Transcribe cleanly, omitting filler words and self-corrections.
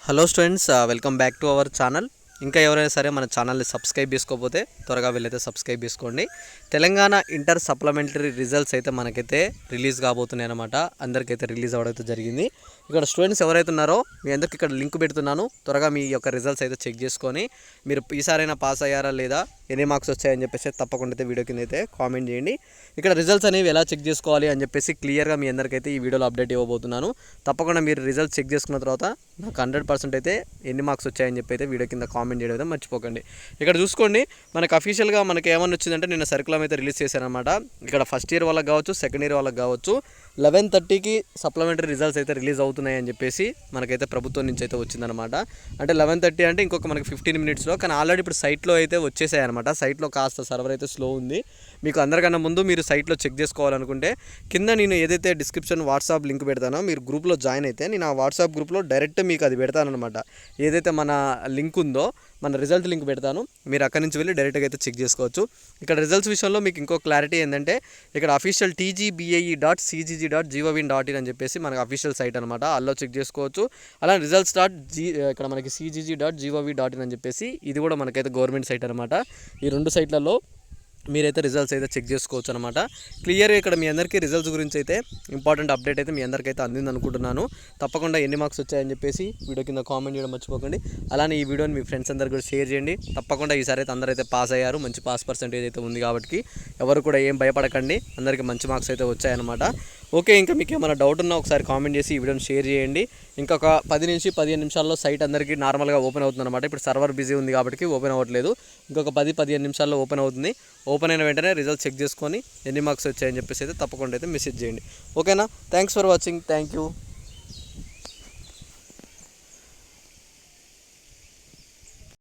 Hello students, welcome back to our channel. ఇంకా ఎవరైనా సరే మన ఛానల్ని సబ్స్క్రైబ్ చేసుకోకపోతే త్వరగా వెళ్ళైతే సబ్స్క్రైబ్ చేసుకోండి. తెలంగాణ ఇంటర్ సప్లిమెంటరీ రిజల్ట్స్ అయితే మనకైతే రిలీజ్ కాబోతున్నాయి అన్నమాట. అందరికైతే రిలీజ్ అవ్వడం జరిగింది. ఇక్కడ స్టూడెంట్స్ ఎవరైతే ఉన్నారో మీ అందరికి ఇక్కడ లింక్ పెడుతున్నాను. త్వరగా మీ యొక్క రిజల్ట్స్ అయితే చెక్ చేసుకొని మీరు ఈసారైనా పాస్ అయ్యారా లేదా, ఎన్ని మార్క్స్ వచ్చాయని చెప్పేసి తప్పకుండా అయితే వీడియో కింద అయితే కామెంట్ చేయండి. ఇక్కడ రిజల్ట్స్ అనేవి ఎలా చెక్ చేసుకోవాలి అని చెప్పేసి క్లియర్గా మీ అందరికైతే ఈ వీడియోలో అప్డేట్ ఇవ్వబోతున్నాను. తప్పకుండా మీరు రిజల్ట్స్ చెక్ చేసుకున్న తర్వాత నాకు 100% అయితే ఎన్ని మార్క్స్ వచ్చాయని చెప్పి అయితే వీడియో కింద కామెంట్ చేయడం అయితే మర్చిపోకండి. ఇక్కడ చూసుకోండి, మనకు అఫీషియల్గా మనకి ఏమన్నా వచ్చిందంటే నిన్న సర్కులం అయితే రిలీజ్ చేశారనమాట. ఇక్కడ ఫస్ట్ ఇయర్ వాళ్ళకి కావచ్చు, సెకండ్ ఇయర్ వాళ్ళకి కావచ్చు 11:30కి సప్లిమెంటరీ రిజల్ట్స్ అయితే రిలీజ్ అవుతున్నాయి అని చెప్పేసి మనకైతే ప్రభుత్వం నుంచి అయితే వచ్చిందనమాట. అంటే 11:30 అంటే ఇంకొక మనకి 15 మినిట్స్లో, కానీ ఆల్రెడీ ఇప్పుడు సైట్లో అయితే వచ్చేసాయి అనమాట. సైట్లో కాస్త సర్వర్ అయితే స్లో ఉంది. మీకు అందరికన్నా ముందు మీరు సైట్లో చెక్ చేసుకోవాలనుకుంటే కింద నేను ఏదైతే డిస్క్రిప్షన్ వాట్సాప్ లింక్ పెడతానో మీరు గ్రూప్లో జాయిన్ అయితే నేను ఆ వాట్సాప్ గ్రూప్లో డైరెక్ట్ మీకు అది పెడతానమాట. ఏదైతే మన లింక్ ఉందో, మన రిజల్ట్ లింక్ పెడతాను, మీరు అక్కడి నుంచి వెళ్ళి డైరెక్ట్గా అయితే చెక్ చేసుకోవచ్చు. ఇక్కడ రిజల్ట్స్ విషయంలో మీకు ఇంకో క్లారిటీ ఏంటంటే, ఇక్కడ అఫీషియల్ tgbae.cgg.gov.in అని చెప్పేసి మనకి అఫీషియల్ సైట్ అనమాట. అల్లో చెక్ చేసుకోవచ్చు. అలా రిజల్ట్స్ ఇక్కడ మనకి cgg.gov.in అని చెప్పేసి ఇది కూడా మనకైతే గవర్నమెంట్ సైట్ అనమాట. ఈ రెండు సైట్లలో మీరైతే రిజల్ట్స్ అయితే చెక్ చేసుకోవచ్చు అనమాట. క్లియర్గా ఇక్కడ మీ అందరికీ రిజల్ట్స్ గురించి అయితే ఇంపార్టెంట్ అప్డేట్ అయితే మీ అందరికైతే అందింది అనుకుంటున్నాను. తప్పకుండా ఎన్ని మార్క్స్ వచ్చాయని చెప్పేసి వీడియో కింద కామెంట్ చేయడం మర్చిపోకండి. అలానే ఈ వీడియోని మీ ఫ్రెండ్స్ అందరికీ కూడా షేర్ చేయండి. తప్పకుండా ఈసారి అయితే అందరైతే పాస్ అయ్యారు. మంచి పాస్ పర్సెంటేజ్ అయితే ఉంది కాబట్టి ఎవరు కూడా ఏం భయపడకండి. అందరికీ మంచి మార్క్స్ అయితే వచ్చాయన్నమాట. ఓకే, ఇంకా మీకు ఏమైనా డౌట్ ఉన్నా ఒకసారి కామెంట్ చేసి ఈ వీడియోని షేర్ చేయండి. ఇంకొక 10 నుంచి 15 నిమిషాల్లో సైట్ అందరికీ నార్మల్గా ఓపెన్ అవుతుంది అనమాట. ఇప్పుడు సర్వర్ బిజీ ఉంది కాబట్టి ఓపెన్ అవ్వట్లేదు. ఇంకొక 10-15 నిమిషాల్లో ఓపెన్ అవుతుంది. ఓపెన్ అయిన వెంటనే రిజల్ట్ చెక్ చేసుకొని ఎన్ని మార్క్స్ వచ్చాయని చెప్పేసి అయితే తప్పకుండా అయితే మెసేజ్ చేయండి. ఓకేనా? Thanks for watching. Thank you.